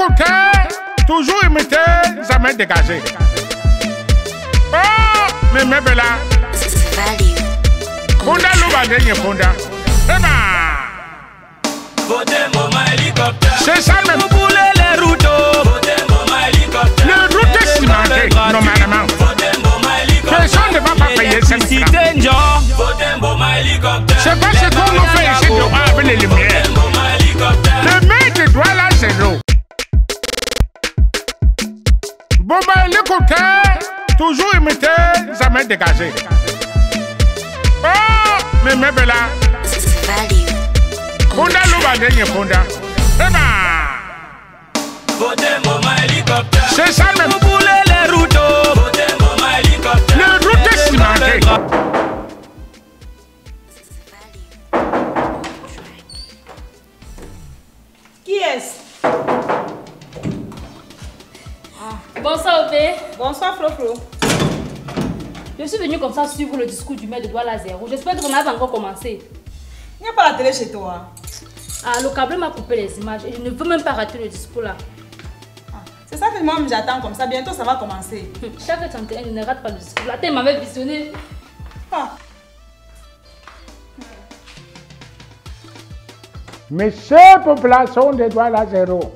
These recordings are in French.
l'écouter, toujours imiter, jamais dégager. Oh, mais là. Fonda l'ouba dernier Fonda. Eh ben. C'est ça même. Vous voulez les routes. Les routes cimentées, normalement. Personne ne va pas payer cette francs. C'est pas ce qu'on nous fait ici dehors avec les lumières. Le mec doit la zéro. Bon ben l'écouter, toujours imiter, jamais dégager. Oh, mais là. Fonda l'ouba dernier Fonda. Eh ben. C'est ça même. Vous voulez les routes. Les routes cimentées. Qui est-ce? Bonsoir Obé. Bonsoir Flo. Je suis venue comme ça suivre le discours du maire de Douala Zéro. J'espère que vous n'avez pas encore commencé. Il n'y a pas la télé chez toi. Ah, le câble m'a coupé les images et je ne veux même pas rater le discours là. C'est ça que moi j'attends comme ça. Bientôt ça va commencer. Chaque 31, ne rate pas le discours. La tête m'avait visionné. Monsieur, population de Douala Zéro.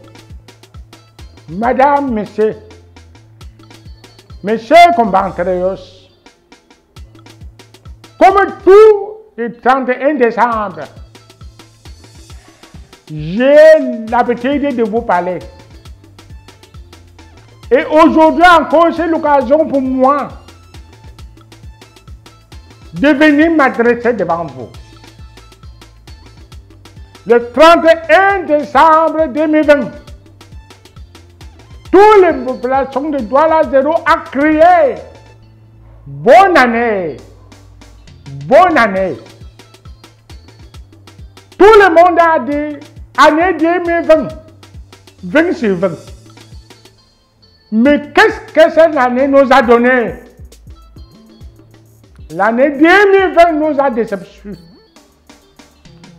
Madame, monsieur. Monsieur compatriotes. Comme tout le 31 décembre, j'ai l'habitude de vous parler. Et aujourd'hui encore, c'est l'occasion pour moi de venir m'adresser devant vous. Le 31 décembre 2020, toutes les populations de Douala Zéro ont crié « Bonne année !» Bonne année. Tout le monde a dit année 2020, 20 sur 20. Mais qu'est-ce que cette année nous a donné? L'année 2020 nous a déception.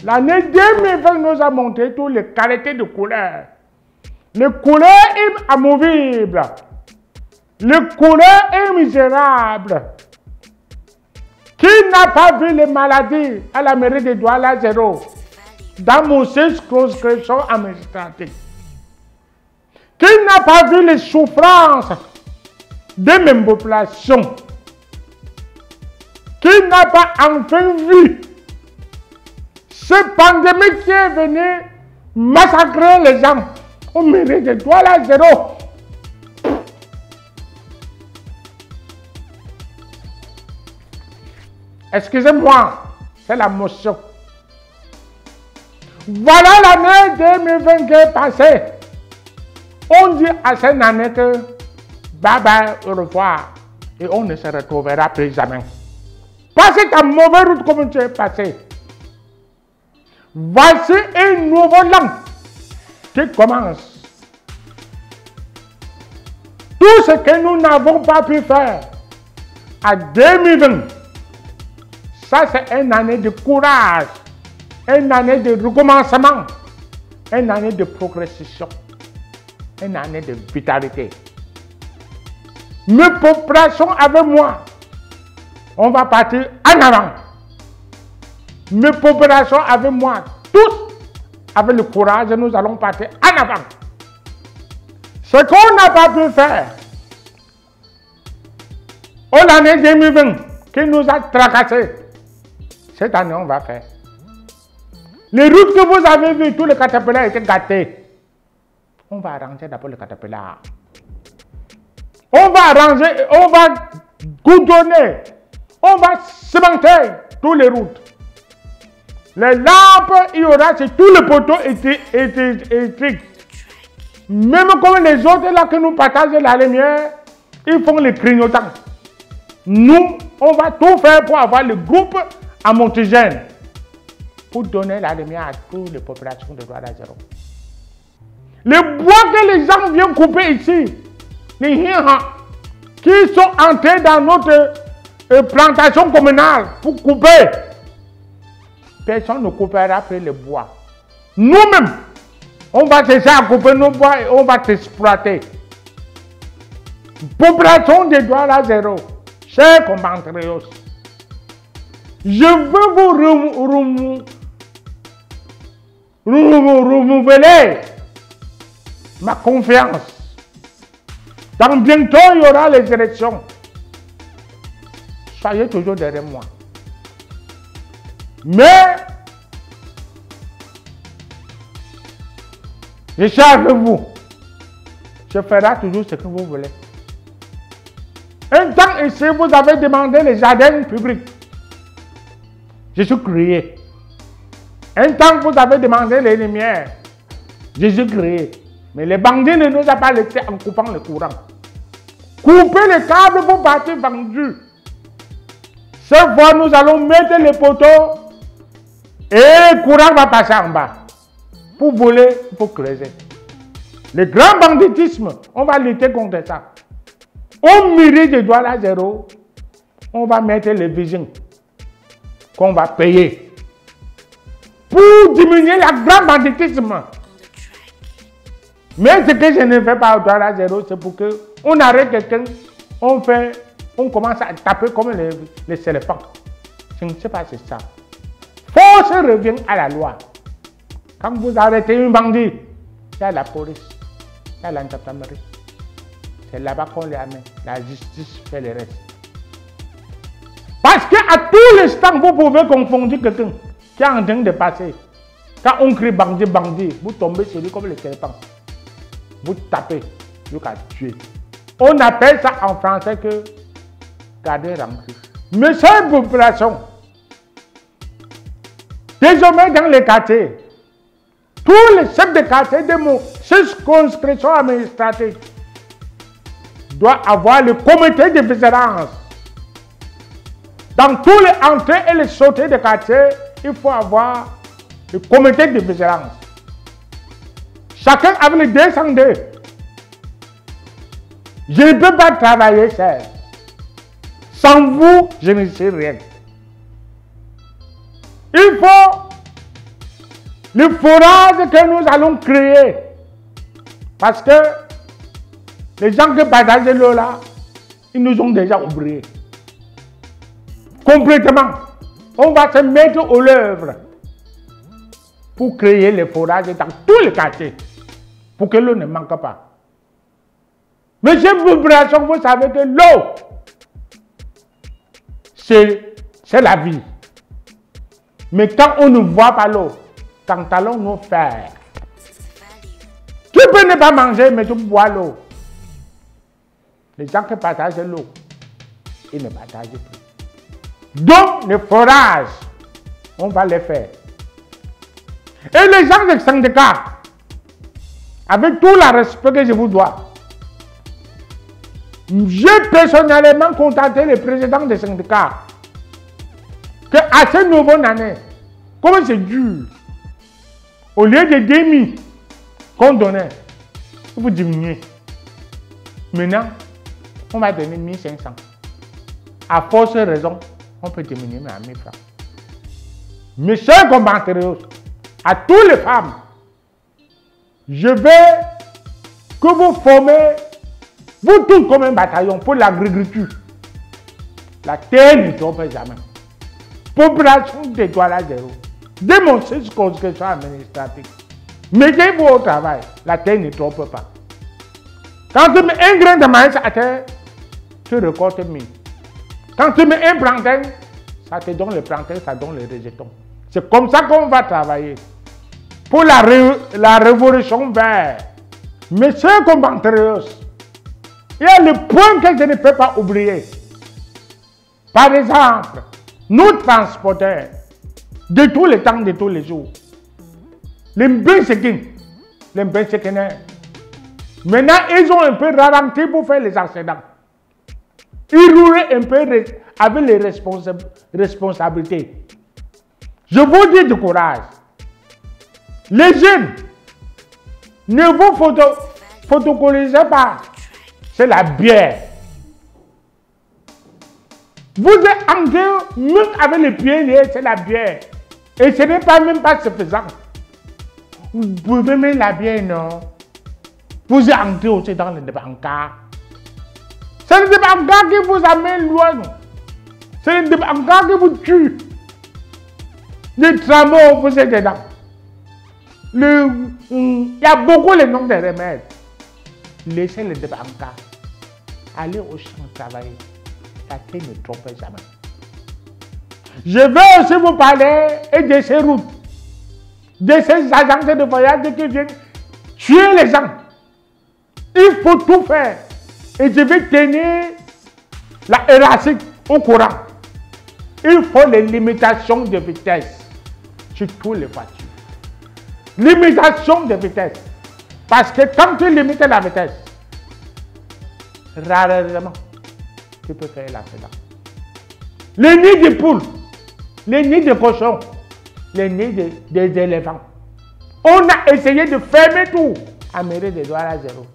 L'année 2020 nous a montré toutes les qualités de couleurs. Les couleurs amovibles. Les couleurs misérables. Qui n'a pas vu les maladies à la mairie de Douala Zéro dans mon circonscription administrative? Qui n'a pas vu les souffrances de mes populations? Qui n'a pas enfin vu cette pandémie qui est venue massacrer les gens au mairie de Douala Zéro? Excusez-moi, c'est la motion. Voilà l'année 2020 qui est passée. On dit à cette année que bye bye, au revoir. Et on ne se retrouvera plus jamais. Passez ta mauvaise route comme tu es passé. Voici un nouveau an qui commence. Tout ce que nous n'avons pas pu faire à 2020, ça, c'est une année de courage, une année de recommencement, une année de progression, une année de vitalité. Mes populations avec moi, on va partir en avant. Mes populations avec moi, tous, avec le courage, nous allons partir en avant. Ce qu'on n'a pas pu faire, en l'année 2020, qui nous a tracassés, cette année, on va faire. Les routes que vous avez vues, tous les caterpillars étaient gâtés. On va arranger d'abord les caterpillars. On va arranger, on va goudronner, on va cimenter toutes les routes. Les lampes, il y aura sur tous les poteaux électriques. Même comme les autres là que nous partageons la lumière, ils font les clignotants. Nous, on va tout faire pour avoir le groupe à Montigène pour donner la lumière à toutes les populations de Douala Zéro. Les bois que les gens viennent couper ici, les hiens qui sont entrés dans notre plantation communale pour couper, personne ne coupera plus les bois. Nous-mêmes, On va chercher à couper nos bois et on va t'exploiter. Population de Douala zéro. Chers compatriotes, je veux vous renouveler ma confiance. Dans bientôt, il y aura les élections. Soyez toujours derrière moi. Mais, je suis avec vous. Je ferai toujours ce que vous voulez. Un temps ici, vous avez demandé les jardins publics. Je suis créé. Un temps, vous avez demandé les lumières. Je suis créé. Mais les bandits ne nous ont pas laissé en coupant le courant. Coupez les câbles pour partir vendus. Cette fois, nous allons mettre les poteaux et le courant va passer en bas. Pour voler, il faut creuser. Le grand banditisme, on va lutter contre ça. Au milieu de Douala zéro, on va mettre les visions qu'on va payer pour diminuer le grand banditisme. Mais ce que je ne fais pas au Douala zéro, c'est pour qu'on arrête quelqu'un, on commence à taper comme les éléphants. Je ne sais pas si c'est ça. Force revient à la loi. Quand vous arrêtez un bandit, il y a la police, il y a l'gendarmerie. C'est là-bas qu'on les amène. La justice fait le reste. Parce qu'à tout l'instant, vous pouvez confondre quelqu'un qui est en train de passer. Quand on crie bandit, bandit, vous tombez sur lui comme les éléphants. Vous tapez jusqu'à tuer. On appelle ça en français que garder rancune. Mais cette population, désormais dans les quartiers, tous les chefs de quartier de mon circonscription administrative doivent avoir le comité de vigilance. Dans tous les entrées et les sorties de quartier, il faut avoir le comité de vigilance. Chacun avec les 202. Je ne peux pas travailler seul. Sans vous, je ne sais rien. Il faut le forage que nous allons créer. Parce que les gens qui partagent l'eau là, ils nous ont déjà oubliés. Complètement. On va se mettre aux œuvres pour créer les forages dans tous les quartiers. Pour que l'eau ne manque pas. Mais cette population, vous savez que l'eau, c'est la vie. Mais quand on ne voit pas l'eau, quand allons-nous faire? Tu peux ne pas manger, mais tu bois l'eau. Les gens qui partagent l'eau, ils ne partagent plus. Donc, les forages, on va les faire. Et les gens des syndicats, avec tout le respect que je vous dois, j'ai personnellement contacté le président des syndicats qu'à cette nouvelle année, comme c'est dur, au lieu de 2000 qu'on donnait, vous diminuez. Maintenant, on va donner 1500. À force de raison, on peut diminuer à 1000 francs. Mes chers compatriotes, à toutes les femmes, je veux que vous formez, vous tous comme un bataillon pour l'agriculture. La terre ne trompe jamais. Population de Douala zéro. Démontrez ce qu'on fait administratif. Mettez-vous au travail. La terre ne trompe pas. Quand tu mets un grain de maïs à terre, tu récoltes 1000. Quand tu mets un plantain, ça te donne le plantain, ça donne les rejetons. C'est comme ça qu'on va travailler. Pour la révolution verte. Mais chers compatriotes, il y a le point que je ne peux pas oublier. Par exemple, nos transporteurs, de tous les temps, de tous les jours, les Mbinsekines, maintenant ils ont un peu ralenti pour faire les accidents. Ils roulaient un peu avec les responsabilités. Je vous dis de courage. Les jeunes, ne vous photocolisez pas. C'est la bière. Vous êtes en train, même avec les pieds liés, c'est la bière. Et ce n'est pas même pas suffisant. Vous pouvez mettre la bière, non? Vous entrez aussi dans le débancard. C'est le débancard qui vous amène loin. C'est le débancard qui vous tue. Les tramos, vous êtes dedans. Il y a beaucoup le nom des remèdes. Laissez le débancard. Allez au champ travailler. La terre ne trompe jamais. Je veux aussi vous parler de ces routes, de ces agences de voyage qui viennent tuer les gens. Il faut tout faire. Et je vais tenir la hiérarchie au courant. Il faut les limitations de vitesse sur toutes les voitures. Limitation de vitesse. Parce que quand tu limites la vitesse, rarement, tu peux faire l'accident. Les nids de poules, les nids de cochons, les nids des éléphants. On a essayé de fermer tout à mairie de Douala zéro.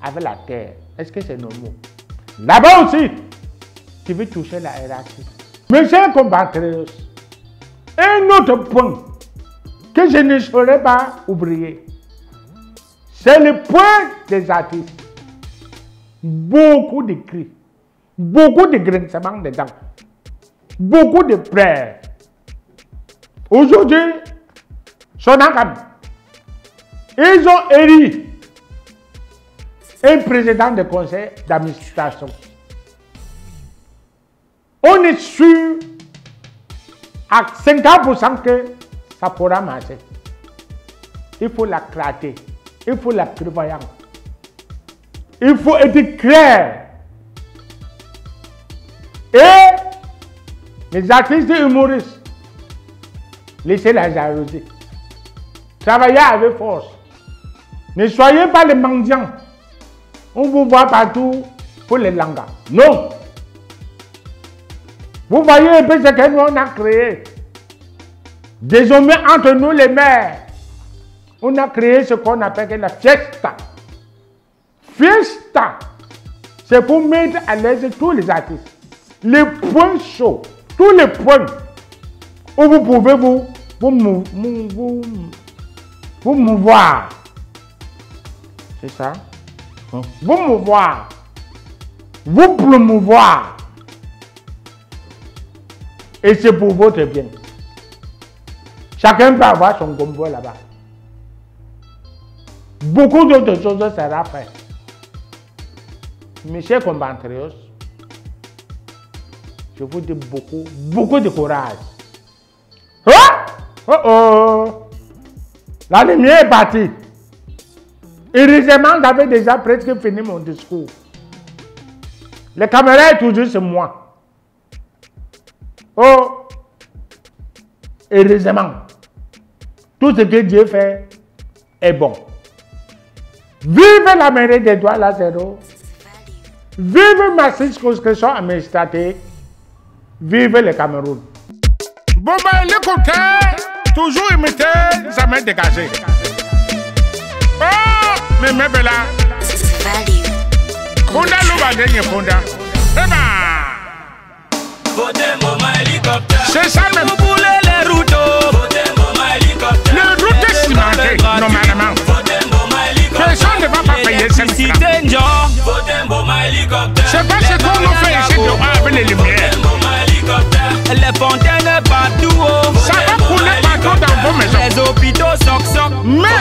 Avec la terre. Est-ce que c'est normal? Là-bas aussi, tu veux toucher la hiérarchie. Monsieur compatriotes, un autre point que je ne saurais pas oublier, c'est le point des artistes. Beaucoup de cris, beaucoup de grincements de dents, beaucoup de prières. Aujourd'hui, Sonakam, ils ont élu un président de conseil d'administration. On est sûr à 50% que ça pourra marcher. Il faut la clarté, il faut la prévoyance, il faut être clair. Et les artistes et humoristes, laissez la jalousie. Travaillez avec force. Ne soyez pas les mendiants. On vous voit partout pour les langas. Non. Vous voyez un peu ce que nous on a créé. Désormais, entre nous les maires, on a créé ce qu'on appelle la fiesta. Fiesta, c'est pour mettre à l'aise tous les artistes. Les points chauds, tous les points où vous pouvez vous mouvoir. C'est ça? Vous mouvoir. Vous promouvoir. Et c'est pour votre bien. Chacun peut avoir son combo là-bas. Beaucoup d'autres choses seront faites. Mes chers compatriotes, je vous dis beaucoup de courage. La lumière est partie. Heureusement, j'avais déjà presque fini mon discours. La caméra est toujours sur moi. Oh, heureusement, tout ce que Dieu fait est bon. Vive la mairie de Douala zéro. Vive ma circonscription administrative. Vive le Cameroun. Bon ben, l'écouter, toujours imiter, jamais dégagé. Oh, mais là. Fonda l'ouba gagne Fonda. C'est ça même. Vous voulez les routes. Les routes est cimentées, normalement. Personne ne va pas payer cette carte. C'est pas ce qu'on nous fait ici de avec les lumières. Les fontaines partout. Ça va couler partout dans vos maisons. Les hôpitaux soc. Mais